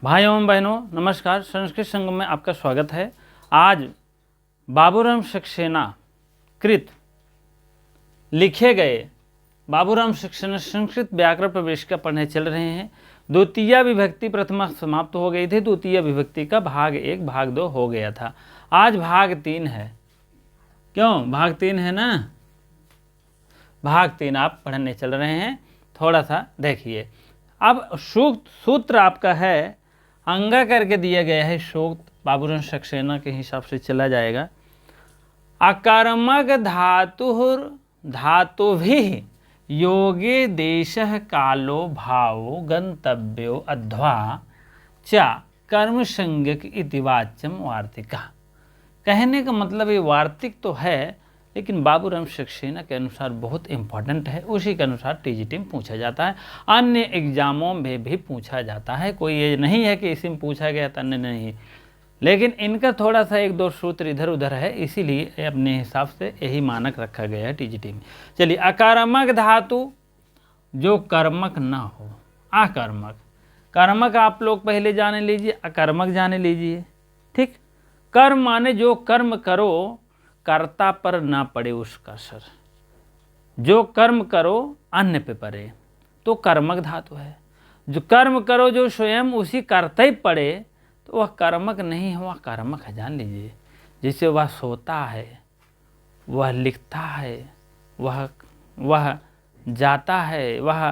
भाइयों एवं बहनों नमस्कार। संस्कृत संगम में आपका स्वागत है। आज बाबूराम सक्सेना कृत लिखे गए बाबूराम सक्सेना संस्कृत व्याकरण प्रवेशिका पढ़ने चल रहे हैं। द्वितीय विभक्ति प्रथमा समाप्त हो गई थी। द्वितीय विभक्ति का भाग 1 भाग 2 हो गया था। आज भाग 3 है। क्यों भाग 3 है ना? भाग 3 आप पढ़ने चल रहे हैं। थोड़ा सा देखिए। अब सूत्र आपका है, अंगा करके दिया गया है। सूक्त बाबूराम सक्सेना के हिसाब से चला जाएगा। अकर्मक धातुभिः योगे देशः कालो भावो गंतव्यो अध्वा च कर्म संज्ञक इति वाच्यम वार्तिकः। कहने का मतलब ये वार्तिक तो है, लेकिन बाबूराम सक्सेना के अनुसार बहुत इंपॉर्टेंट है। उसी के अनुसार टीजीटी में पूछा जाता है, अन्य एग्जामों में भी पूछा जाता है। कोई ये नहीं है कि इसी में पूछा गया था, नहीं। लेकिन इनका थोड़ा सा 1-2 सूत्र इधर उधर है, इसीलिए अपने हिसाब से यही मानक रखा गया है टीजीटी में। चलिए, अकर्मक धातु जो कर्मक ना हो, अकर्मक। कर्मक आप लोग पहले जाने लीजिए, अकर्मक जाने लीजिए। ठीक। कर्म माने जो कर्म करो कर्ता पर ना पड़े उसका असर। जो कर्म करो अन्य पे पड़े तो कर्मक धातु है। जो कर्म करो जो स्वयं उसी कर्ता ही पड़े तो वह कर्मक नहीं है, वह कर्मक है। जान लीजिए, जिसे वह सोता है, वह लिखता है, वह जाता है, वह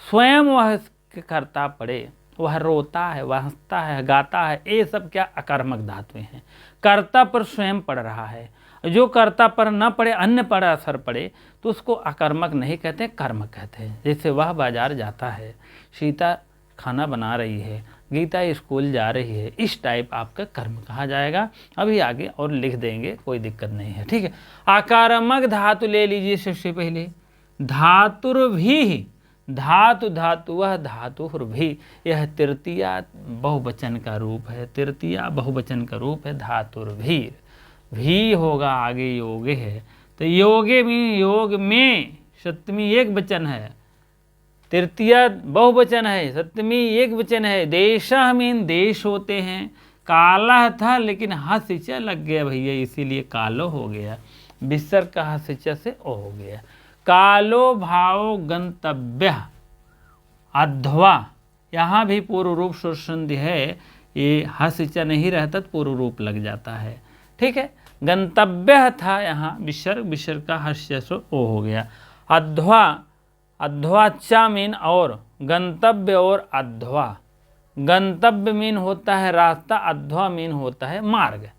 स्वयं वह कर्ता पड़े, वह रोता है, वह हंसता है, गाता है, ये सब क्या अकर्मक धातुएं हैं। कर्ता पर स्वयं पड़ रहा है। जो कर्ता पर न पड़े, अन्य पर असर पड़े तो उसको अकर्मक नहीं कहते, कर्मक कहते हैं। जैसे वह बाजार जाता है, सीता खाना बना रही है, गीता स्कूल जा रही है, इस टाइप आपका कर्म कहा जाएगा। अभी आगे और लिख देंगे, कोई दिक्कत नहीं है। ठीक है। अकर्मक धातु ले लीजिए। सबसे पहले धातुर्भी, धातु वह धातुर्भी, यह तृतीया बहुवचन का रूप है। तृतीया बहुवचन का रूप है धातुर्भी। भी होगा आगे योगे है, तो योगे में योग में सप्तमी एक वचन है, तृतीया बहुवचन है, सप्तमी एक वचन है। देशः मीन देश होते हैं। काला था लेकिन हसिचा लग गया भैया, इसीलिए कालो हो गया। विसर्ग का हसिचा से ओ हो गया। कालो भाव गंतव्य अध्वा, यहाँ भी पूर्व रूप स्वरसंधि है। ये हसिचा नहीं रहता तो पूर्व रूप लग जाता है। ठीक है। गंतव्य था, यहाँ विसर्ग का हस्य से ओ हो गया। अध्वा, अध्वा चा मीन और, गंतव्य और अध्वा। गंतव्य मीन होता है रास्ता, अध्वा मीन होता है मार्ग।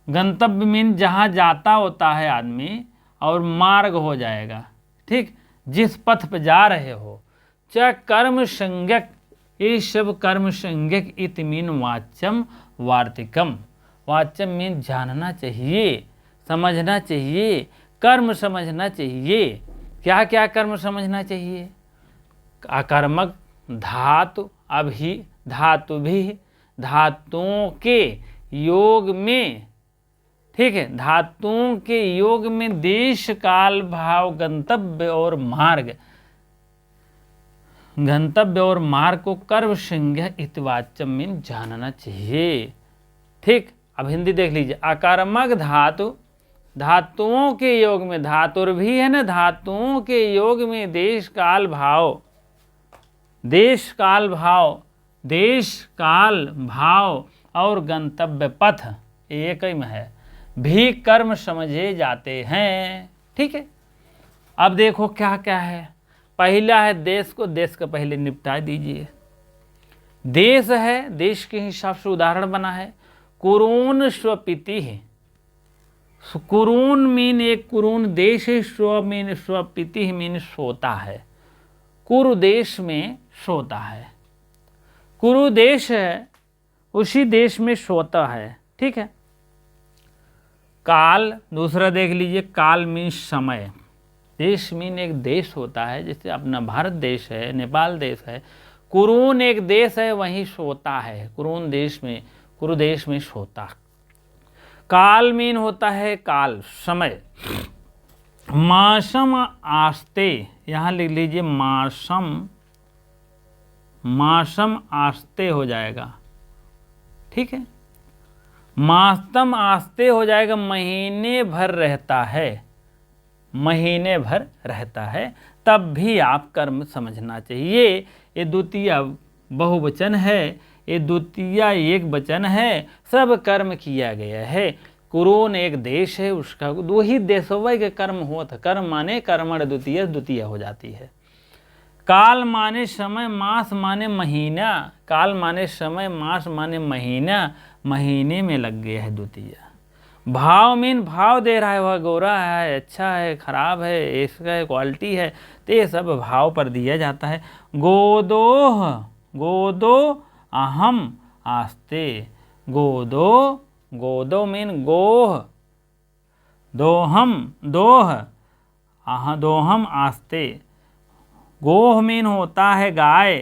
गंतव्य मीन जहाँ जाता होता है आदमी, और मार्ग हो जाएगा। ठीक। जिस पथ पर जा रहे हो। च कर्म संज्ञक, ये सब कर्म संज्ञक। इति मीन वाच्यम वार्तिकम। वाच्यम मीन जानना चाहिए, समझना चाहिए, कर्म समझना चाहिए। क्या क्या कर्म समझना चाहिए? अकर्मक धातु अभी, धातु भी, धातुओं के योग में। ठीक है। धातुओं के योग में देश काल भाव गंतव्य और मार्ग, गंतव्य और मार्ग को कर्म संज्ञा इतिवाच्यम में जानना चाहिए। ठीक। अब हिंदी देख लीजिए। अकर्मक धातु, धातुओं के योग में, धातुर भी है ना, धातुओं के योग में देश काल भाव, देश काल भाव, देश काल भाव और गंतव्य पथ एक ही में है, भी कर्म समझे जाते हैं। ठीक है। अब देखो क्या क्या है। पहला है देश को, देश का पहले निपटा दीजिए। देश है, देश के हिसाब से उदाहरण बना है। कुरून स्वपिति है। कुरून मीन एक कुरून देश है, स्व मीन स्वपिति मीन सोता है। कुरु देश में सोता है। कुरु देश है, उसी देश में सोता है। ठीक है। काल दूसरा देख लीजिए। काल मीन समय। देश मीन एक देश होता है, जैसे अपना भारत देश है, नेपाल देश है। कुरून एक देश है, वहीं सोता है। कुरून देश में, कुरु देश में सोता। काल मीन होता है काल, समय। मासम आस्ते, यहाँ लिख लीजिए मासम, मासम आस्ते हो जाएगा, ठीक है। मास्तम आस्ते हो जाएगा, महीने भर रहता है, महीने भर रहता है। तब भी आप कर्म समझना चाहिए। ये द्वितीय बहुवचन है, ये द्वितीय एक वचन है, सब कर्म किया गया है। कुरोन एक देश है, उसका दो ही देशों के कर्म होता। कर्म माने कर्मण द्वितीय, द्वितीय हो जाती है। काल माने समय, मास माने महीना। काल माने समय, मास माने महीना, महीने में लग गया है द्वितीय। भाव मीन भाव दे रहा है, वह गोरा है, अच्छा है, खराब है, इसका क्वालिटी है, तो ये सब भाव पर दिया जाता है। गोदोह, गोदो अहम आस्ते। गोदो, गोदो मीन गोह, दोहम दोह, दोहम आस्ते। गोह मीन होता है गाय,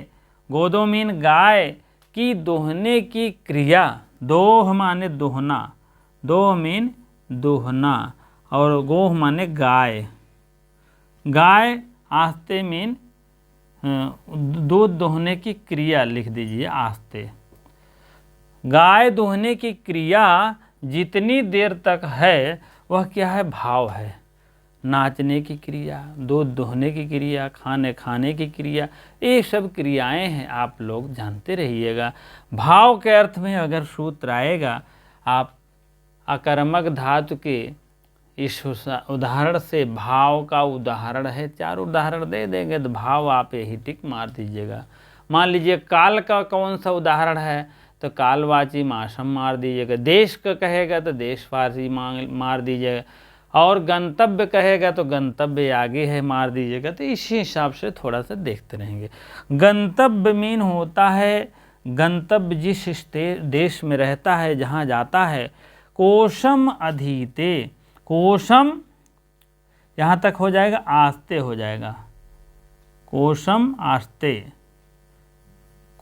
गोदो मीन गाय की दोहने की क्रिया। दोह माने दोहना, दोह मीन दोहना, और गोह माने गाय। गाय आस्ते मीन दूध दोहने की क्रिया, लिख दीजिए आस्ते। गाय दोहने की क्रिया जितनी देर तक है वह क्या है, भाव है। नाचने की क्रिया, दूध दोहने की क्रिया, खाने की क्रिया, ये सब क्रियाएं हैं, आप लोग जानते रहिएगा। भाव के अर्थ में अगर सूत्र आएगा, आप अकर्मक धातु के इस उदाहरण से, भाव का उदाहरण है, 4 उदाहरण दे देंगे तो भाव आप यही टिक मार दीजिएगा। मान लीजिए काल का कौन सा उदाहरण है, तो कालवाची मासम मार दीजिएगा। देश का कहेगा तो देशवासी मार दीजिएगा, और गंतव्य कहेगा तो गंतव्य आगे है, मार दीजिएगा। तो इसी हिसाब से थोड़ा सा देखते रहेंगे। गंतव्य मीन होता है, गंतव्य जिस देश में रहता है, जहाँ जाता है। कोशम अधीते, कोशम यहाँ तक हो जाएगा, आस्ते हो जाएगा, कोशम आस्ते।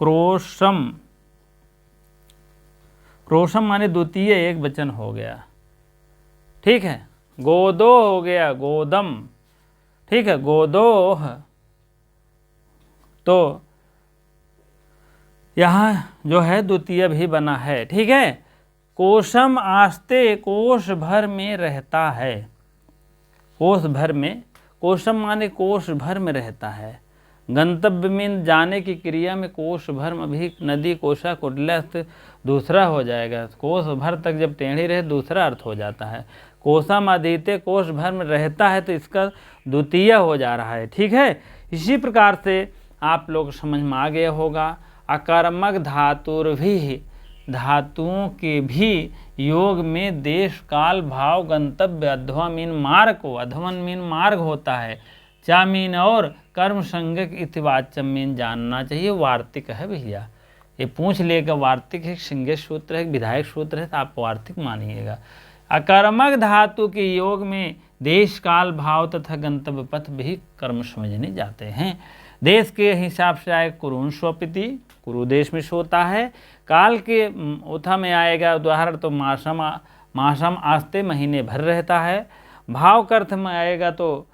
क्रोशम, क्रोशम माने द्वितीय एक वचन हो गया, ठीक है। गोदो हो गया, गोदम, ठीक है, गोदोह। तो यहाँ जो है द्वितीय भी बना है, ठीक है। कोशम आस्ते, कोश भर में रहता है, कोश भर में, कोशम माने कोश भर में रहता है। गंतव्य में जाने की क्रिया में कोश भर में भी, नदी कोशा कुटलस्थ दूसरा हो जाएगा, कोश भर तक जब टेढ़ी रहे दूसरा अर्थ हो जाता है। कोशम अधीते, कोश भर में रहता है, तो इसका द्वितीय हो जा रहा है, ठीक है। इसी प्रकार से आप लोग समझ में आ गया होगा। अकर्मक धातुर भी, धातुओं के भी योग में देश काल भाव गंतव्य, अध्वा मीन मार्ग को, अध्वन मीन मार्ग होता है, चा मीन और कर्म संज्ञक इतिवाच्यम मीन जानना चाहिए। वार्तिक है भैया, ये पूछ लेगा, वार्तिक है, संज्ञक सूत्र है, विधायक सूत्र है, तो आप वार्तिक मानिएगा। अकर्मक धातु के योग में देश काल भाव तथा गंतव्य पथ भी कर्म समझने जाते हैं। देश के हिसाब से आए कुरुन स्वपिति, कुरु देश में सोता है। काल के उथा में आएगा उदाहरण तो मासम, मासम आस्ते, महीने भर रहता है। भाव के अर्थ में आएगा तो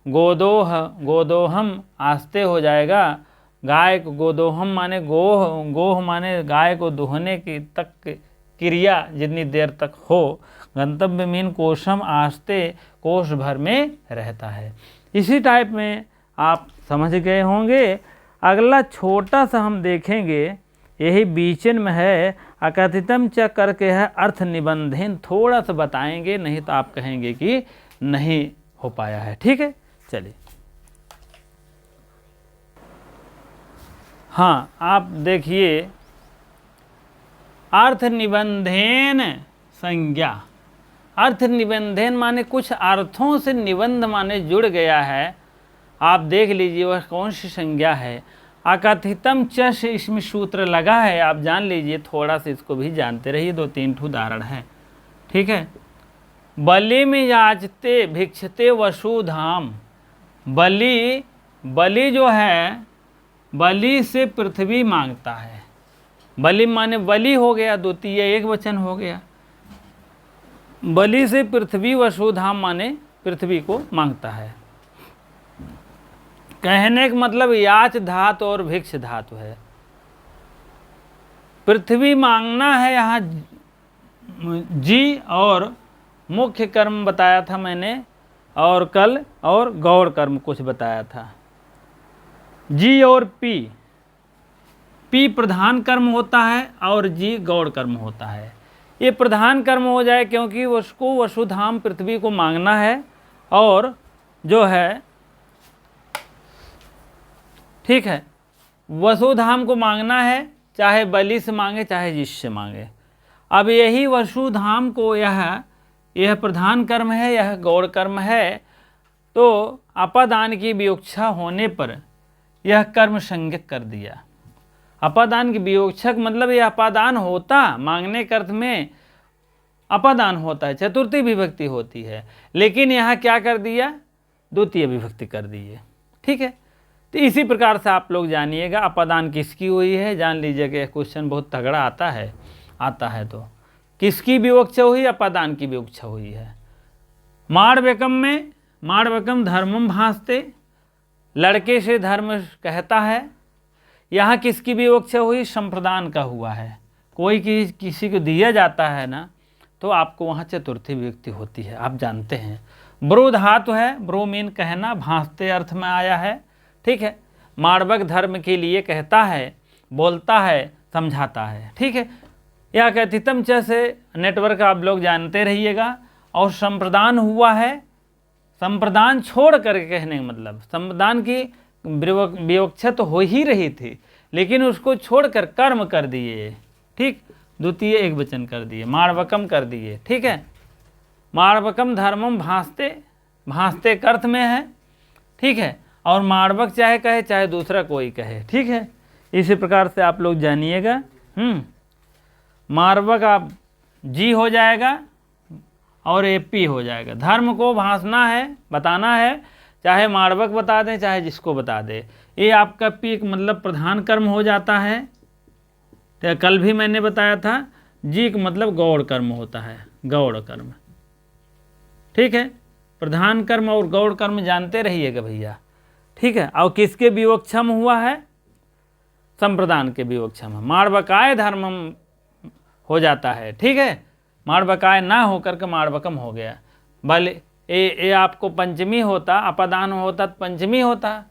गोदोह, गोदोहम आस्ते हो जाएगा। गाय को गोदोहम माने गोह, गोह माने गाय को दुहने की तक क्रिया जितनी देर तक हो। गंतव्य मीन कोशम आस्ते, कोश भर में रहता है। इसी टाइप में आप समझ गए होंगे। अगला छोटा सा हम देखेंगे, यही बीचन में है, अकथितम च करके है अर्थ निबंधन। थोड़ा सा बताएंगे, नहीं तो आप कहेंगे कि नहीं हो पाया है, ठीक है। चलिए, हाँ आप देखिए, अर्थ निबंधन संज्ञा। अर्थ निबंधन माने कुछ अर्थों से निबंध माने जुड़ गया है। आप देख लीजिए वह कौन सी संज्ञा है। अकथितम च से इसमें सूत्र लगा है, आप जान लीजिए, थोड़ा सा इसको भी जानते रहिए। 2-3 उदाहरण है, ठीक है। बलि में याचते भिक्षते वसुधाम। बलि, बलि जो है, बलि से पृथ्वी मांगता है। बलि माने बलि हो गया, द्वितीय एक वचन हो गया। बलि से पृथ्वी, वसुधाम माने पृथ्वी को मांगता है। कहने का मतलब याच धातु और भिक्ष धातु है। पृथ्वी मांगना है यहाँ जी, और मुख्य कर्म बताया था मैंने, और कल और गौड़ कर्म कुछ बताया था। जी और पी, पी प्रधान कर्म होता है और जी गौड़ कर्म होता है। ये प्रधान कर्म हो जाए क्योंकि उसको वसुधाम पृथ्वी को मांगना है, और जो है ठीक है, वसुधाम को मांगना है, चाहे बलि से मांगे चाहे जिससे मांगे। अब यही वसुधाम को यह प्रधान कर्म है, यह गौड़ कर्म है, तो अपादान की विवक्षा होने पर यह कर्म संज्ञक कर दिया। अपादान की विवक्षक मतलब यह अपादान होता, मांगने के अर्थ में अपादान होता है, चतुर्थी विभक्ति होती है, लेकिन यहाँ क्या कर दिया, द्वितीय विभक्ति कर दी है। ठीक है, तो इसी प्रकार से आप लोग जानिएगा अपादान किसकी हुई है। जान लीजिएगा क्वेश्चन बहुत तगड़ा आता है तो किसकी विवक्षा हुई, अपादान की विवक्षा हुई है। माड़वकम में, माड़वकम धर्मम भासते, लड़के से धर्म कहता है, यहाँ किसकी विवक्षा हुई, संप्रदान का हुआ है। कोई किसी को दिया जाता है ना, तो आपको वहाँ चतुर्थी विभक्ति होती है, आप जानते हैं। ब्रो धातु है, ब्रो मीन कहना, भासते अर्थ में आया है। ठीक है, माड़वक धर्म के लिए कहता है, बोलता है, समझाता है। ठीक है, यह कथितम च से नेटवर्क आप लोग जानते रहिएगा। और संप्रदान हुआ है, संप्रदान छोड़ करके कहने का मतलब, संप्रदान की विवक्षा तो हो ही रही थी, लेकिन उसको छोड़कर कर्म कर दिए। ठीक, द्वितीय एक वचन कर दिए, माड़वकम कर दिए। ठीक है, माड़वकम धर्मम भासते, भासते के अर्थ में है। ठीक है, और माड़वक चाहे कहे चाहे दूसरा कोई कहे। ठीक है, इसी प्रकार से आप लोग जानिएगा। माड़वक आप जी हो जाएगा और एपी हो जाएगा। धर्म को भासना है, बताना है, चाहे माड़वक बता दें चाहे जिसको बता दे, ये आपका पी मतलब प्रधान कर्म हो जाता है। तो कल भी मैंने बताया था, जी का मतलब गौड़ कर्म होता है, गौड़ कर्म। ठीक है, प्रधान कर्म और गौड़ कर्म जानते रहिएगा भैया। ठीक है, और किसके विवक्षम हुआ है, संप्रदान के विवक्षम। माड़वकाय धर्मम हो जाता है। ठीक है, माड़वकाय ना होकर के माड़वकम हो गया। भले ये आपको पंचमी होता, अपादान होता तो पंचमी होता,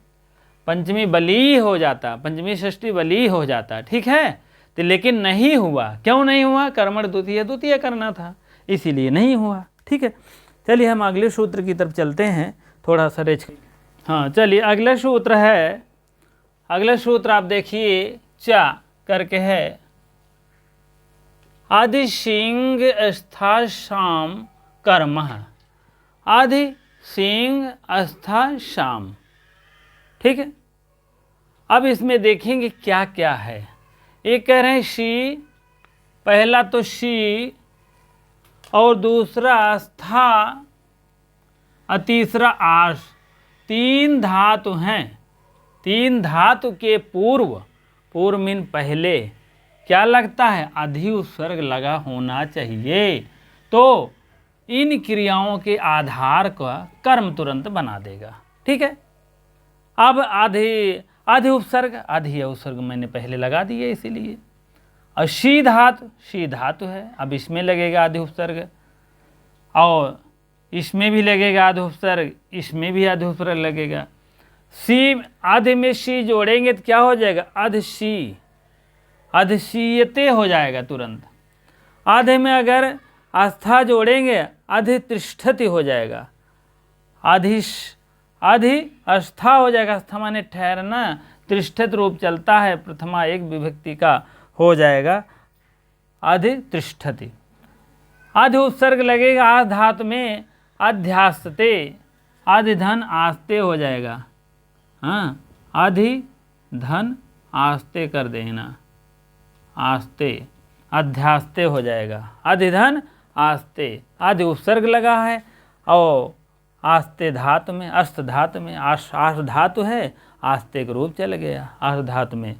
पंचमी बली हो जाता, पंचमी षष्ठी बली हो जाता। ठीक है, तो लेकिन नहीं हुआ। क्यों नहीं हुआ, कर्मण द्वितीय द्वितीय करना था, इसीलिए नहीं हुआ। ठीक है, चलिए हम अगले सूत्र की तरफ चलते हैं, थोड़ा सा रेच। हाँ चलिए, अगला सूत्र है, अगला सूत्र आप देखिए, चा करके है, आदि सिंह अस्था शाम कर्म, आदि सिंह अस्था शाम। ठीक है, अब इसमें देखेंगे क्या क्या है। एक कह रहे हैं शी, पहला तो शी, और दूसरा अस्था, और तीसरा आश। तीन धातु हैं। तीन धातु के पूर्व, पूर्व मीन पहले, क्या लगता है, अधि उपसर्ग लगा होना चाहिए, तो इन क्रियाओं के आधार का कर्म तुरंत बना देगा। ठीक है, अब आधि उपसर्ग, आधि उपसर्ग मैंने पहले लगा दिए इसीलिए। और शी धातु है, अब इसमें लगेगा आधि उपसर्ग, और इसमें भी लगेगा आधि उपसर्ग, इसमें भी आधि उपसर्ग लगेगा। सी, आधे में शी जोड़ेंगे तो क्या हो जाएगा, अधशी, अधशीयते हो जाएगा तुरंत। आधे में अगर आस्था जोड़ेंगे अधितिष्ठति हो जाएगा, आधि आस्था हो जाएगा। आस्था माने ठहरना, तिष्ठित रूप चलता है, प्रथमा एक विभक्ति का हो जाएगा अधितिष्ठति। आधि उपसर्ग लगेगा आस धातु में, अध्यास्ते, आधि धन आस्ते हो जाएगा। हाँ, आधि धन आस्ते कर देना, आस्ते, अध्यास्ते हो जाएगा, अधिधन आस्ते। आदि उपसर्ग लगा है, और आस्ते धातु में, अस्त धातु में, आश धातु है, आस्ते का रूप चल गया आस धातु में।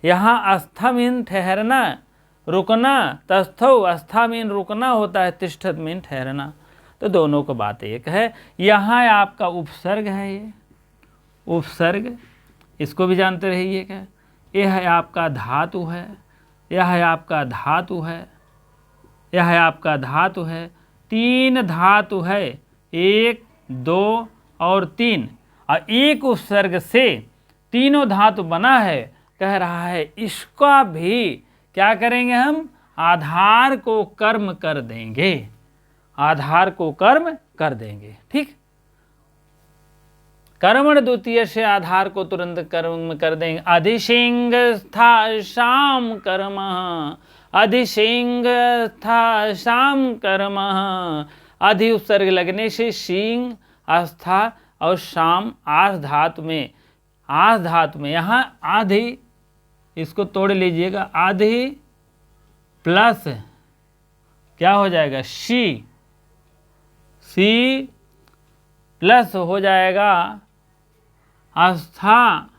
यहाँ अस्था मीन ठहरना, रुकना, तस्थौ अस्था मीन रुकना होता है, तिष्ठत मीन ठहरना, तो दोनों को बात एक है। यहाँ आपका उपसर्ग है, ये उपसर्ग, इसको भी जानते रहिए क्या, यह है आपका धातु है, यह है आपका धातु है, यह है आपका धातु है। 3 धातु है, 1 2 और 3, और एक उपसर्ग से तीनों धातु बना है। कह रहा है इसका भी क्या करेंगे हम, आधार को कर्म कर देंगे, आधार को कर्म कर देंगे। ठीक, कर्मण द्वितीय से आधार को तुरंत कर्म कर देंगे। अधिशिंग था शाम कर्म, अधिशिंग था शाम कर्म। अधि उपसर्ग लगने से शिंग आस्था और शाम आस धातु में, आस धातु में यहाँ आधि, इसको तोड़ लीजिएगा, आधि प्लस क्या हो जाएगा शी, सी प्लस हो जाएगा आस्था,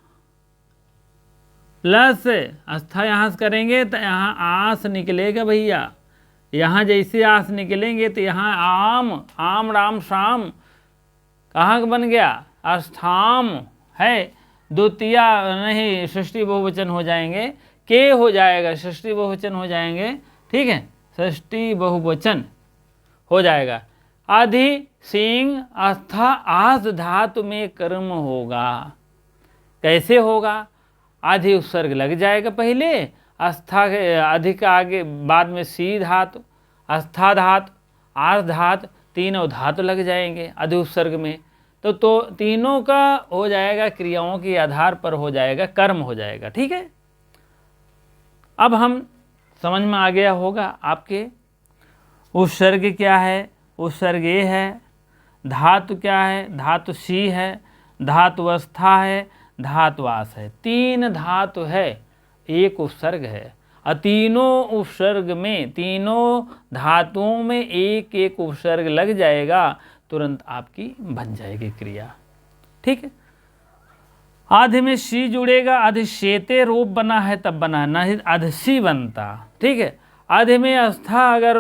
प्लस आस्था यहाँ से करेंगे तो यहाँ आस निकलेगा भैया, यहाँ जैसे आस निकलेंगे तो यहाँ आम, आम राम शाम कहाँ का बन गया, आस्थाम है, द्वितीय नहीं षष्ठी बहुवचन हो जाएंगे, के हो जाएगा षष्ठी बहुवचन हो जाएंगे। ठीक है, षष्ठी बहुवचन हो जाएगा। अधि सिंह आस्था आस धातु में कर्म होगा। कैसे होगा, आधि उपसर्ग लग जाएगा पहले, आस्था के अधिक आगे बाद में सी धातु, आस्था धातु, आस धातु, तीनों धातु लग जाएंगे अधि उपसर्ग में। तो तीनों का हो जाएगा, क्रियाओं के आधार पर हो जाएगा, कर्म हो जाएगा। ठीक है, अब हम समझ में आ गया होगा आपके उपसर्ग क्या है, उपसर्ग ए है, धातु क्या है, धातु सी है, धातु अवस्था है, धातुवास है। 3 धातु है, एक उपसर्ग है, और तीनों उपसर्ग में, तीनों धातुओं में एक एक उपसर्ग लग जाएगा, तुरंत आपकी बन जाएगी क्रिया। ठीक है, आधे में सी जुड़ेगा, आधे शेते रूप बना है तब बना, नहीं अधिसी बनता। ठीक है, आधे में आस्था अगर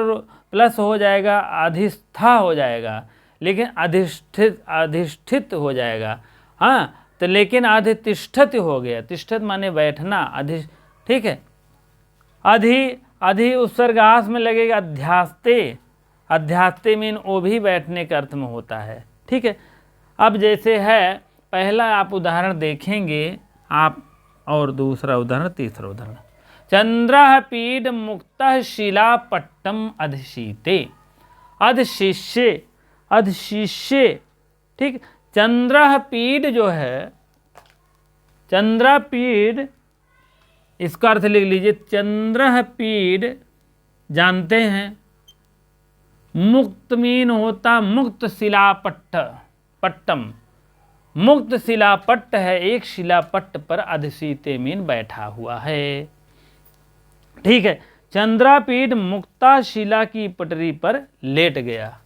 प्लस हो जाएगा अधिष्ठा हो जाएगा, लेकिन अधिष्ठित हो जाएगा। हाँ, तो लेकिन अधितिष्ठित हो गया, तिष्ठित माने बैठना, अधि। ठीक है, अधि उपसर्ग आस में लगेगा, अध्यास्ते, अध्यास्ते मीन वो भी बैठने के अर्थ में होता है। ठीक है, अब जैसे है पहला आप उदाहरण देखेंगे आप, और दूसरा उदाहरण, तीसरा उदाहरण, चंद्र पीड मुक्त शिला पट्टम अधिशीते, अधशिष्य, अधशिष्य। ठीक, चंद्रपीड जो है, चंद्रपीड इसका अर्थ लिख लीजिए, चंद्रपीड जानते हैं, मुक्त मीन होता मुक्त शिलापट्ट, पट्टम, मुक्त शिलापट्ट है, एक शिलापट्ट पर अधिशीते मीन बैठा हुआ है। ठीक है, चंद्रपीड मुक्ता शिला की पटरी पर लेट गया,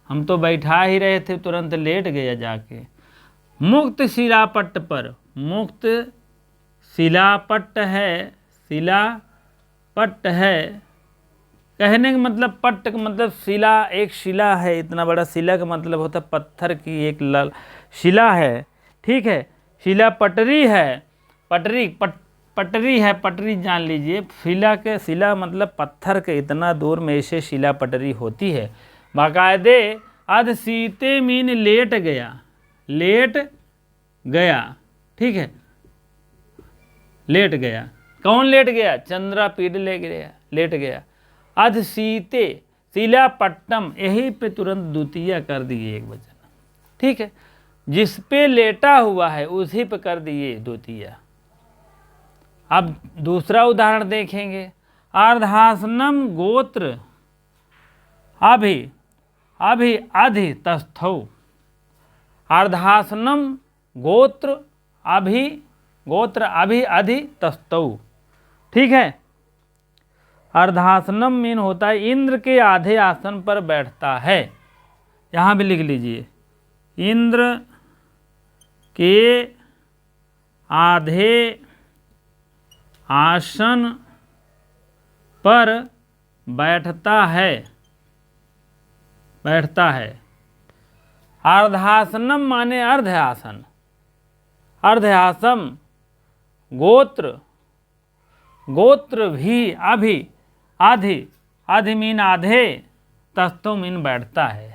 हम तो बैठा ही रहे थे, तुरंत लेट गया जाके। मुक्त शिलापट्ट पर, मुक्त शिलापट्ट है, शिलापट्ट है, कहने का मतलब पट्ट का मतलब शिला, एक शिला है, इतना बड़ा शिला का मतलब होता है पत्थर की एक शिला है। ठीक है, शिला पटरी है, पटरी पटरी है, पटरी जान लीजिए, शिला के, शिला मतलब पत्थर के इतना दूर में ऐसे शिला पटरी होती है बाकायदे। अधसीते मीन लेट गया, लेट गया। ठीक है, लेट गया, कौन लेट गया, चंद्रपीड ले गया, लेट गया। अधसीते शिलापट्टम, यही पे तुरंत द्वितीय कर दिए एक वचन। ठीक है, जिस पे लेटा हुआ है उसी पे कर दिए द्वितीय। अब दूसरा उदाहरण देखेंगे, अर्धासनम गोत्र अभि, अभि अधि तस्थौ, अर्धासनम गोत्र अभि, गोत्र अभि अधि तस्थौ। ठीक है, अर्धासनम मीन होता है इंद्र के आधे आसन पर बैठता है, यहाँ भी लिख लीजिए, इंद्र के आधे आसन पर बैठता है, बैठता है। अर्धासनम माने अर्ध आसन, अर्धयासम गोत्र, गोत्र भी अभि, आधि, आधि मीन आधे, तस्थो मीन बैठता है।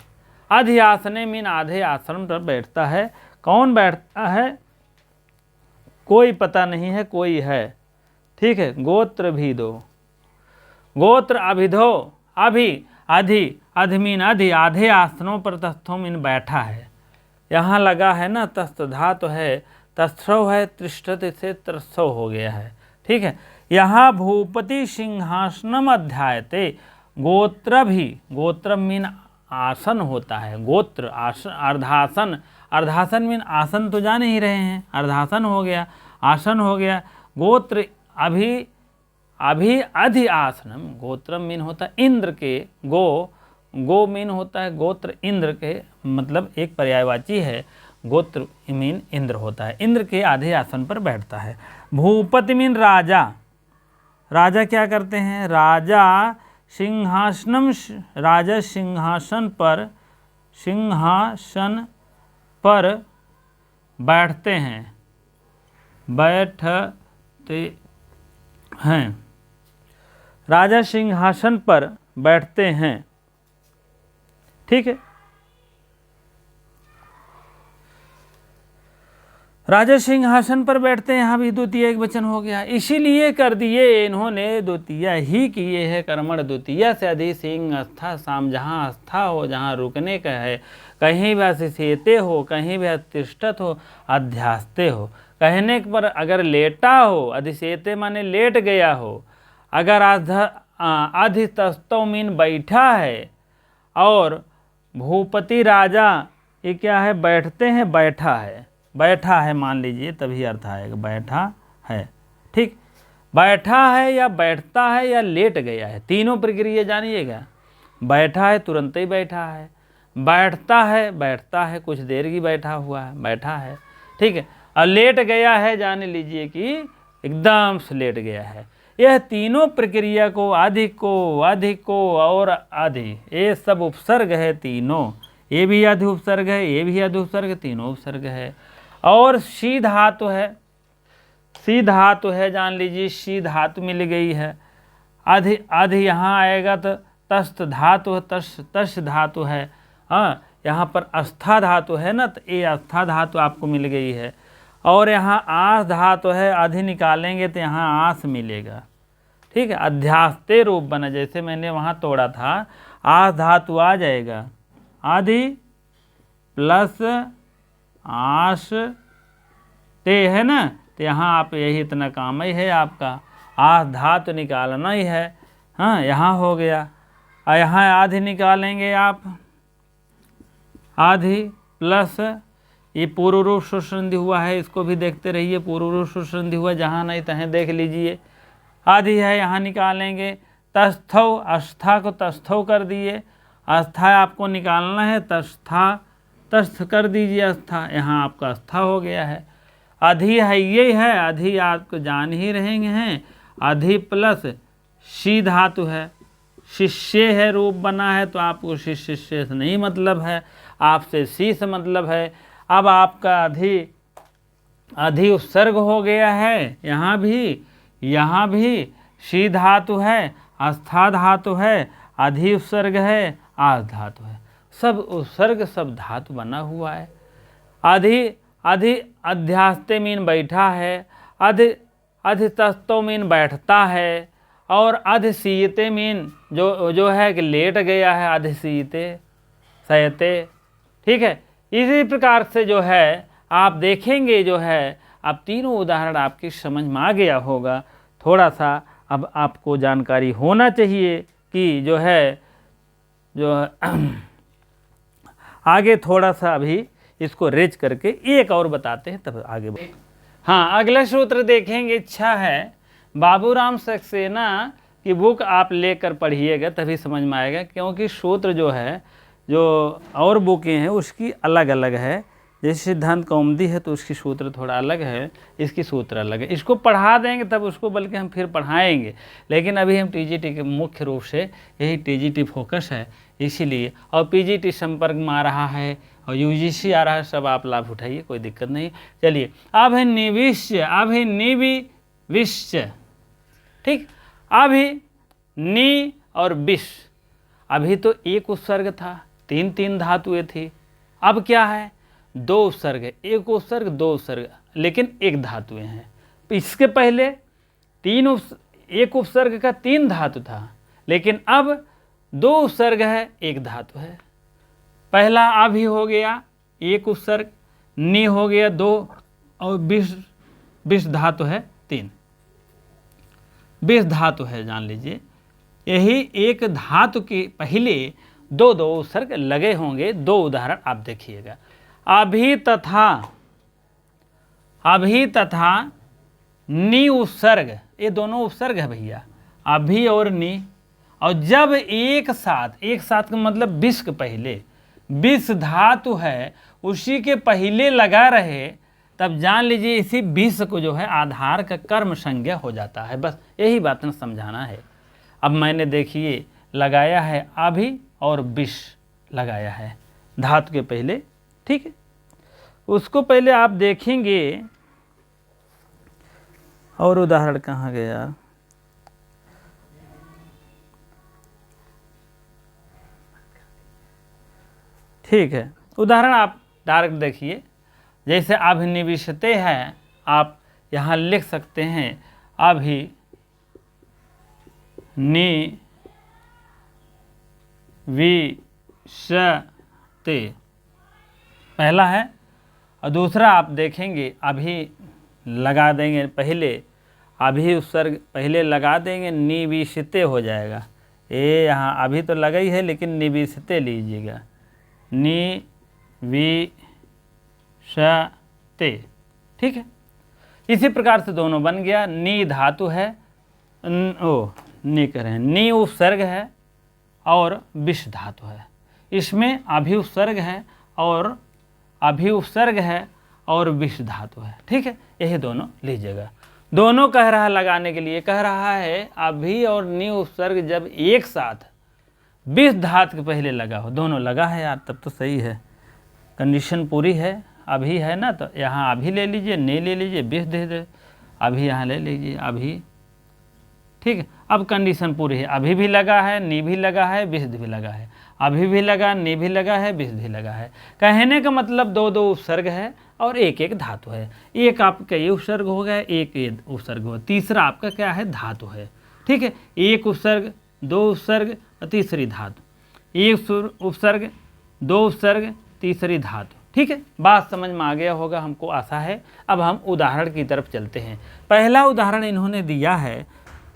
आधि आसने मीन आधे आसन पर बैठता है। कौन बैठता है? कोई पता नहीं है, कोई है। ठीक है, गोत्र भी दो, गोत्र अभिधो, अभि, अधि, अधि मीन अधि, आधे आसनों पर तस्थो मीन बैठा है। यहाँ लगा है ना, तस्थ धातु है, तस्थो है, तिष्ठति से त्रस्थो हो गया है। ठीक है, यहाँ भूपति सिंहासनम अध्यायते, गोत्र भी, गोत्र मीन आसन होता है, गोत्र आसन, अर्धासन, अर्धासन मीन आसन तो जान ही रहे हैं, अर्धासन हो गया, आसन हो गया। गोत्र अभी, अभी अधि आसनम, गोत्र मीन होता है इंद्र के, गो मीन होता है गोत्र इंद्र के, मतलब एक पर्यायवाची है, गोत्र मीन इंद्र होता है, इंद्र के आधे आसन पर बैठता है। भूपति मीन राजा, राजा क्या करते हैं? राजा सिंहासनम, राजा सिंहासन पर, सिंहासन पर बैठते हैं, बैठते हैं, राजा सिंहासन पर बैठते हैं। ठीक है, राजा सिंहासन पर बैठते हैं, यहाँ भी द्वितीय एक वचन हो गया, इसीलिए कर दिए इन्होंने द्वितीय ही किए है कर्मण द्वितीय से अधि सिंह अस्था साम, जहाँ आस्था हो, जहाँ रुकने का है, कहीं भी असिसेते हो, कहीं भी अतिष्ठत हो, अध्यास्ते हो, कहने पर अगर लेटा हो, अधिसेते माने लेट गया हो, अगर अधितस्तो मीन बैठा है, और भूपति राजा ये क्या है? बैठते हैं, बैठा है, बैठा है मान लीजिए, तभी अर्थ आएगा, बैठा है। ठीक, बैठा है या बैठता है या लेट गया है, तीनों प्रक्रिया जानिएगा। बैठा है तुरंत ही बैठा है, बैठता है, बैठता है कुछ देर की बैठा हुआ है, बैठा है। ठीक है, और लेट गया है, जान लीजिए कि एकदम से लेट गया है। यह तीनों प्रक्रिया को, अधिक को, अधिक को और आधि, ये सब उपसर्ग है तीनों, ये भी आधि उपसर्ग है, ये भी आधि उपसर्ग, तीनों उपसर्ग है। और सी धातु है, सी धातु है, जान लीजिए सी धातु मिल गई है। आधि, आधि यहाँ आएगा तो तस्त धातु है, तस् धातु है। हाँ, यहाँ पर अस्था धातु है ना, तो ये अस्था धातु आपको मिल गई है। और यहाँ आस धातु है, आधि निकालेंगे तो यहाँ आस मिलेगा। ठीक है, अध्यास्ते रूप बना, जैसे मैंने वहाँ तोड़ा था, आस धातु आ जाएगा, आधि प्लस आस ते है ना, तो यहाँ आप यही इतना काम ही है आपका, आस धातु निकालना ही है। हाँ, यहाँ हो गया, और यहाँ आधि निकालेंगे आप, आधि प्लस ये पूर्व रूप सुसंधि हुआ है, इसको भी देखते रहिए, पूर्व रूप सुसंधि हुआ, जहाँ नहीं तहें देख लीजिए। आधि है, यहाँ निकालेंगे, तस्थौ, अस्था को तस्थौ कर दिए, अस्था आपको निकालना है, तस्था तस्थ कर दीजिए, अस्था, यहाँ आपका अस्था हो गया है। अधि है, ये है, अधि आपको जान ही रहेंगे हैं, अधि प्लस शी धातु है, शिष्य है, रूप बना है, तो आपको शिष्य से नहीं मतलब है, आपसे सी से मतलब है। अब आपका अधि उपसर्ग हो गया है, यहाँ भी शी धातु है, अस्था धातु है, अधि उपसर्ग है, आस धातु है, सब उपसर्ग सब धातु बना हुआ है। अधि अध्यास्ते मीन बैठा है, अधितस्तो मीन बैठता है, और अधिसीयते मीन जो है कि लेट गया है, अधिसीयते सयते। ठीक है, इसी प्रकार से जो है आप देखेंगे, जो है अब तीनों उदाहरण आपकी समझ में आ गया होगा। थोड़ा सा अब आपको जानकारी होना चाहिए कि जो है आगे थोड़ा सा अभी इसको रेज करके एक और बताते हैं, तब आगे बढ़े। हाँ, अगला सूत्र देखेंगे, इच्छा है बाबूराम सक्सेना की बुक आप लेकर पढ़िएगा, तभी समझ में आएगा, क्योंकि सूत्र जो है, जो और बुकें हैं उसकी अलग अलग है। जैसे सिद्धांत कौमुदी है तो उसकी सूत्र थोड़ा अलग है, इसकी सूत्र अलग है। इसको पढ़ा देंगे तब उसको बल्कि हम फिर पढ़ाएंगे, लेकिन अभी हम टीजीटी के मुख्य रूप से यही टीजीटी फोकस है, इसीलिए। और पीजीटी संपर्क में आ रहा है, और यूजीसी आ रहा है, सब आप लाभ उठाइए, कोई दिक्कत नहीं। चलिए, अभिनिविश्य, अभिनिविश्य, ठीक। अभि, नि और विश, अभी तो एक उपसर्ग था, तीन तीन धातुएं थी। अब क्या है, दो उपसर्ग है, एक उपसर्ग दो उपसर्ग, लेकिन एक धातुएं हैं। इसके पहले एक उपसर्ग का तीन धातु था, लेकिन अब दो उपसर्ग है, एक धातु है। पहला अभी हो गया एक उपसर्ग, नि हो गया दो, और विश धातु है तीन। विश धातु है, जान लीजिए। यही एक धातु के पहले दो दो उपसर्ग लगे होंगे। दो उदाहरण आप देखिएगा। अभी तथा नि उपसर्ग, ये दोनों उपसर्ग है भैया, अभी और नि। और जब एक साथ का मतलब विश के पहले विश धातु है, उसी के पहले लगा रहे, तब जान लीजिए इसी विश को जो है आधार का कर्म संज्ञा हो जाता है। बस यही बात समझाना है। अब मैंने देखिए लगाया है अभी और विश लगाया है धातु के पहले, ठीक है। उसको पहले आप देखेंगे, और उदाहरण कहाँ गया, ठीक है। उदाहरण आप डायरेक्ट देखिए, जैसे अभिनिविशते हैं, आप यहाँ लिख सकते हैं अभिनिविशते, पहला है। और दूसरा आप देखेंगे अभी लगा देंगे पहले, अभी उपसर्ग पहले लगा देंगे, निविशते हो जाएगा। ये यहाँ अभी तो लगा ही है, लेकिन निविशते लीजिएगा, निविशते, ठीक है। इसी प्रकार से दोनों बन गया। नि धातु है, नि करें, नि उपसर्ग है और विश धातु है। इसमें अभी उपसर्ग है और विश धातु है, ठीक है। यही दोनों लीजिएगा। दोनों कह रहा है लगाने के लिए, कह रहा है अभी और नि उपसर्ग जब एक साथ विश धातु के पहले लगा हो, दोनों लगा है यार, तब तो सही है, कंडीशन पूरी है। अभी है ना, तो यहाँ अभी ले लीजिए, नि ले लीजिए, विश दे दे, अभी यहाँ ले लीजिए अभी, ठीक है। अब कंडीशन पूरी है, अभी भी लगा है, नि भी लगा है, विश भी लगा है, अभी भी लगा, नि भी लगा है, विश भी लगा है। कहने का मतलब दो दो उपसर्ग है और एक एक धातु है। एक आपका ये उपसर्ग हो गया, एक ये उपसर्ग हो, तीसरा आपका क्या है, धातु है, ठीक है। एक उपसर्ग, दो उपसर्ग और तीसरी धातु, एक उपसर्ग, दो उपसर्ग, तीसरी धातु, ठीक है। बात समझ में आ गया होगा, हमको आशा है। अब हम उदाहरण की तरफ चलते हैं। पहला उदाहरण इन्होंने दिया है,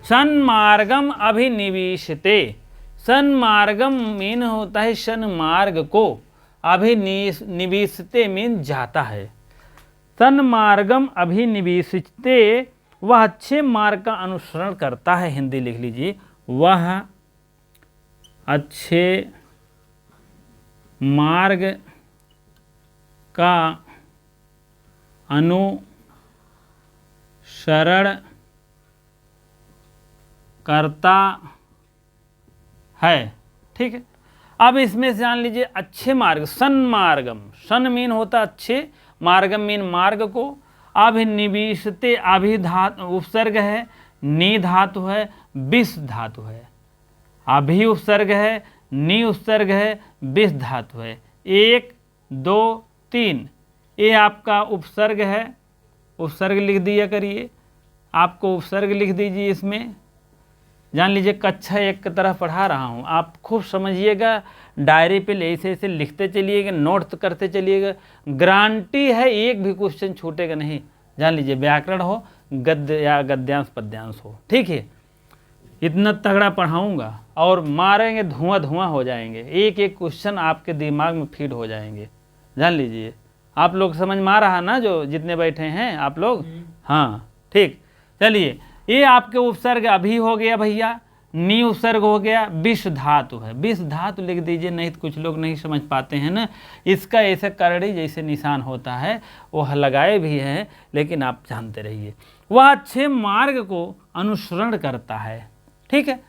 सन्मार्गम अभिनिविशते। सन्मार्गम मीन होता है सन्मार्ग को, अभिनिविशते मीन जाता है। सन्मार्गम अभिनिविशते, वह अच्छे मार्ग का अनुसरण करता है। हिंदी लिख लीजिए, वह अच्छे मार्ग का अनुसरण करता है, ठीक है। अब इसमें से जान लीजिए अच्छे मार्ग, सन्मार्गम, सन मीन होता अच्छे, मार्गम मीन मार्ग को, अभिनिविशते, अभि धातु उपसर्ग है, नि धातु है, विश धातु है। अभी उपसर्ग है, नि उपसर्ग है, विश धातु है। एक, दो, तीन, ये आपका उपसर्ग है, उपसर्ग लिख दिया करिए, आपको उपसर्ग लिख दीजिए। इसमें जान लीजिए कक्षा एक की तरह पढ़ा रहा हूँ, आप खूब समझिएगा, डायरी पे ऐसे ऐसे लिखते चलिएगा, नोट करते चलिएगा, गारंटी है एक भी क्वेश्चन छूटेगा नहीं। जान लीजिए व्याकरण हो, गद्य या गद्यांश पद्यांश हो, ठीक है। इतना तगड़ा पढ़ाऊँगा और मारेंगे, धुआं धुआं हो जाएंगे, एक एक क्वेश्चन आपके दिमाग में फीड हो जाएंगे। जान लीजिए, आप लोग समझ में आ रहा ना, जो जितने बैठे हैं आप लोग, हाँ ठीक। चलिए, ये आपके उपसर्ग अभी हो गया भैया, नि उपसर्ग हो गया, विश धातु है, विश धातु लिख दीजिए, नहीं तो कुछ लोग नहीं समझ पाते हैं ना। इसका ऐसे करड़ी जैसे निशान होता है, वह लगाए भी हैं, लेकिन आप जानते रहिए। वह अच्छे मार्ग को अनुसरण करता है, ठीक है।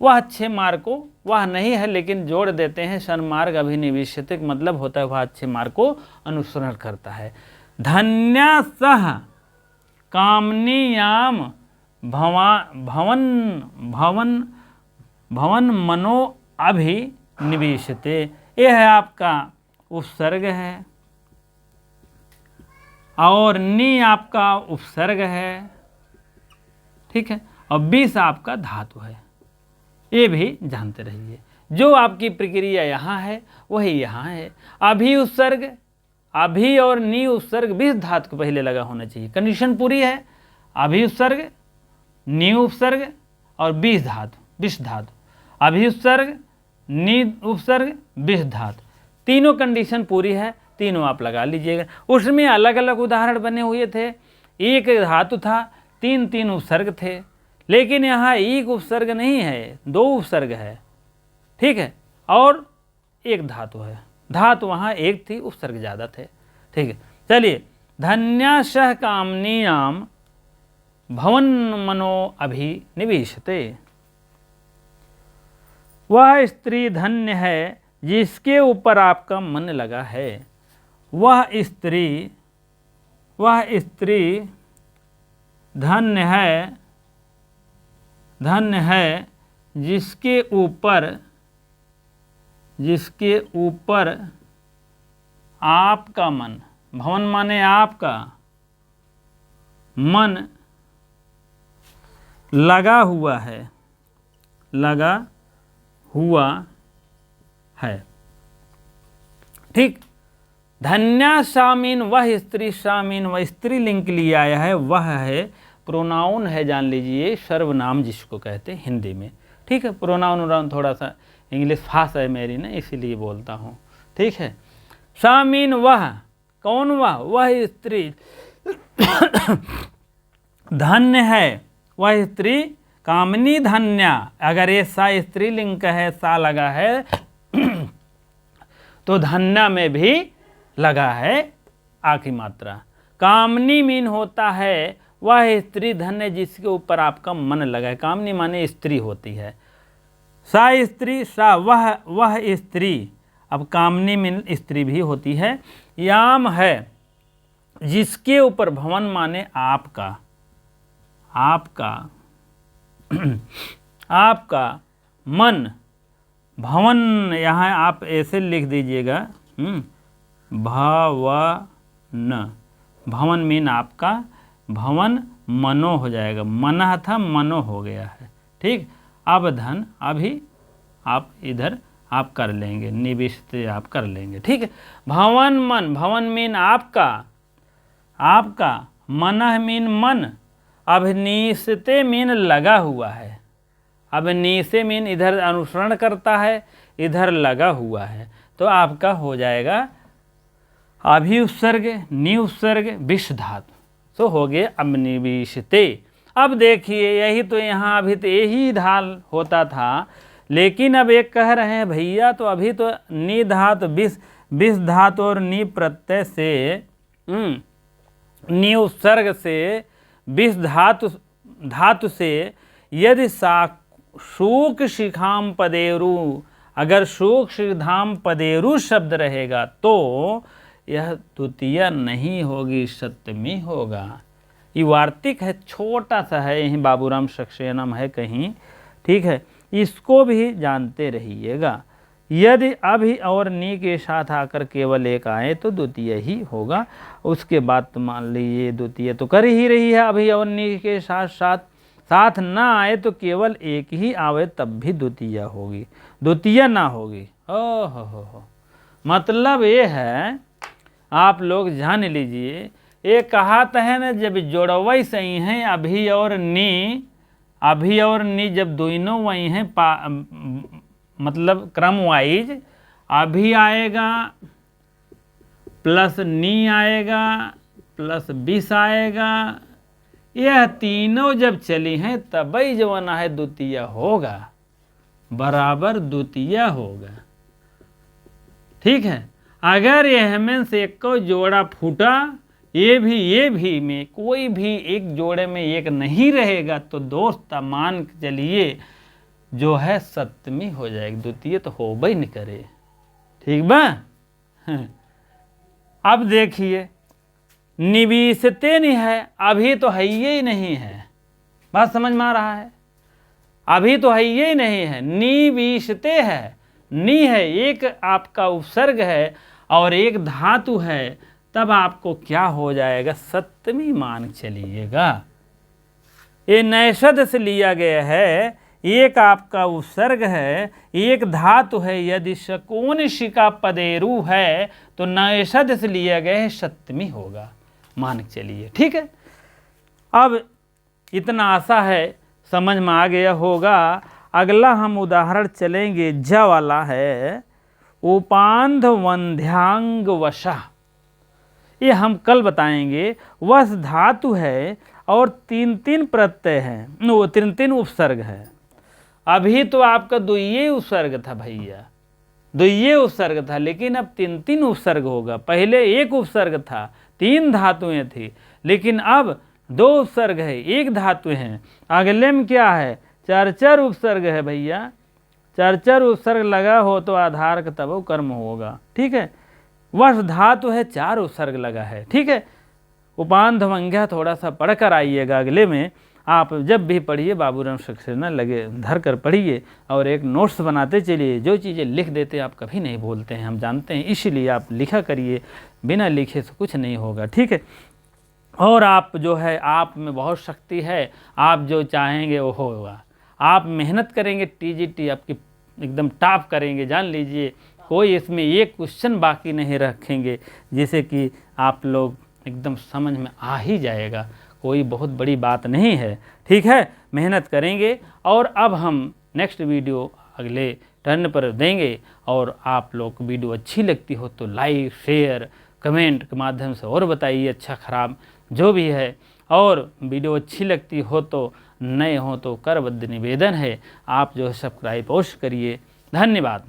वह अच्छे मार्ग को, वह नहीं है लेकिन जोड़ देते हैं सन्मार्ग अभिनिवेशते, मतलब होता है वह अच्छे मार्ग को अनुसरण करता है। धन्या सह कामनीयाम भवन मनो अभिनिवेशते, यह है आपका उपसर्ग है और नी आपका उपसर्ग है, ठीक है, और 20 आपका धातु है। ये भी जानते रहिए, जो आपकी प्रक्रिया यहाँ है वही यहाँ है। अभी उपसर्ग, अभी और नी उपसर्ग 20 धातु को पहले लगा होना चाहिए, कंडीशन पूरी है। अभी उपसर्ग, नी उपसर्ग और 20 धातु, अभी उपसर्ग, नी उपसर्ग, 20 धातु, तीनों कंडीशन पूरी है, तीनों आप लगा लीजिएगा। उसमें अलग अलग उदाहरण बने हुए थे, एक धातु था, 3 उपसर्ग थे, लेकिन यहाँ एक उपसर्ग नहीं है, 2 उपसर्ग है, ठीक है, और एक धातु है। धातु वहाँ एक थी, उपसर्ग ज़्यादा थे, ठीक है। चलिए, धन्याशः कामनीयाम भवन मनो अभिनिवेशते, वह स्त्री धन्य है जिसके ऊपर आपका मन लगा है। वह स्त्री धन्य है जिसके ऊपर आपका मन, भवन माने आपका मन लगा हुआ है, ठीक। धन्या शामीन वह स्त्री, शामीन वह स्त्रीलिंग के लिए आया है, वह है प्रोनाउन है, जान लीजिए, सर्वनाम जिसको कहते हैं हिंदी में, ठीक है। प्रोनाउन थोड़ा सा इंग्लिश फास्ट है मेरी ना, इसीलिए बोलता हूँ, ठीक है। शामीन वह, कौन वह स्त्री धन्य है, वह स्त्री कामनी धन्या, अगर ये सा स्त्रीलिंग है, सा लगा है तो धन्या में भी लगा है आ की मात्रा। कामनी मीन होता है वह स्त्री धन्य जिसके ऊपर आपका मन लगा है, कामनी माने स्त्री होती है, सा स्त्री, सा वह स्त्री, अब कामनी मीन स्त्री भी होती है। याम है जिसके ऊपर, भवन माने आपका मन, भवन यहाँ आप ऐसे लिख दीजिएगा, भवन मीन आपका, भवन मनो हो जाएगा, मनः था मनो हो गया है, ठीक। अब धन अभी आप इधर आप कर लेंगे, निविष्ट आप कर लेंगे, ठीक है। भवन मन, भवन मीन आपका मनः मीन मन, अभिनिवेशते मीन लगा हुआ है, अभिनिवेशे मीन इधर अनुसरण करता है, इधर लगा हुआ है, तो आपका हो जाएगा अभी उपसर्ग, नी उपसर्ग, विष धातु, तो हो गए अभिनिवेशते। अब देखिए यही तो यहाँ अभी तो यही ढाल होता था, लेकिन अब एक कह रहे हैं भैया तो अभी तो नी धातु, विष धातु और नी प्रत्यय से, नी उपसर्ग से, विष धातु से यदि शोक शिखाम पदेरु, अगर शोक शिखाम पदेरु शब्द रहेगा तो यह द्वितीय नहीं होगी, सप्तमी होगा। ये वार्तिक है, छोटा सा है, यहीं बाबूराम सक्सेना है कहीं, ठीक है, इसको भी जानते रहिएगा। यदि अभी और नी के साथ आकर केवल एक आए तो द्वितीय ही होगा, उसके बाद तो मान लीजिए द्वितीय तो कर ही रही है, अभी और नी के साथ ना आए तो केवल एक ही आवे तब भी द्वितीय होगी, द्वितीय ना होगी। हो मतलब ये है, आप लोग जान लीजिए, ये कहावत है ना, जब जोड़वई सही हैं अभी और नी जब दोनों वही हैं, मतलब क्रम वाइज, अभी आएगा प्लस नी आएगा प्लस 20 आएगा, यह तीनों जब चली हैं तभी जवाना है द्वितीय होगा, बराबर द्वितीय होगा, ठीक है। अगर यह में से एक को जोड़ा फूटा, ये भी में कोई भी एक जोड़े में एक नहीं रहेगा तो दोस्त मान चलिए जो है सप्तमी हो जाएगी, द्वितीय तो हो ही नहीं करे। ठीक बा। अब देखिए निवीसते नहीं है, अभी तो है ही नहीं है। बात समझ में आ रहा है? अभी तो है ही नहीं है, निवीसते है, नी है एक आपका उपसर्ग है और एक धातु है, तब आपको क्या हो जाएगा, सप्तमी मान चलिएगा। ये नैषध से लिया गया है, एक आपका उपसर्ग है, एक धातु है, यदि शकोन शिका पदेरु है तो नैषध से लिया गया है, सप्तमी होगा, मान के चलिए। ठीक है, अब इतना आशा है समझ में आ गया होगा। अगला हम उदाहरण चलेंगे, ज वाला है, उपांध वंध्यांग वशा। ये हम कल बताएंगे। वस धातु है और 3 प्रत्यय हैं, वो 3 उपसर्ग है। अभी तो आपका द्वितीय उपसर्ग था भैया, द्वितीय उपसर्ग था, लेकिन अब 3 उपसर्ग होगा। पहले एक उपसर्ग था, 3 धातुएं थी, लेकिन अब 2 उपसर्ग है, 1 धातु है। अगले में क्या है, 4 उपसर्ग है भैया। 4 उपसर्ग लगा हो तो आधार का तब कर्म होगा। ठीक है, वश धातु है, 4 उपसर्ग लगा है। ठीक है, उपांध वंध्या थोड़ा सा पढ़कर आइएगा अगले में। आप जब भी पढ़िए बाबूराम सक्सेना लगे धर कर पढ़िए और एक नोट्स बनाते चलिए। जो चीज़ें लिख देते आप कभी नहीं भूलते हैं, हम जानते हैं, इसलिए आप लिखा करिए, बिना लिखे से कुछ नहीं होगा। ठीक है, और आप जो है, आप में बहुत शक्ति है, आप जो चाहेंगे वो होगा। आप मेहनत करेंगे, TGT आपकी एकदम टॉप करेंगे, जान लीजिए। कोई इसमें एक क्वेश्चन बाकी नहीं रखेंगे जिसे कि आप लोग एकदम समझ में आ ही जाएगा, कोई बहुत बड़ी बात नहीं है। ठीक है, मेहनत करेंगे। और अब हम नेक्स्ट वीडियो अगले टर्न पर देंगे। और आप लोग को वीडियो अच्छी लगती हो तो लाइक शेयर कमेंट के माध्यम से और बताइए, अच्छा खराब जो भी है। और वीडियो अच्छी लगती हो तो, नए हो तो करबद्ध निवेदन है, आप जो है सब्सक्राइब अवश्य करिए। धन्यवाद।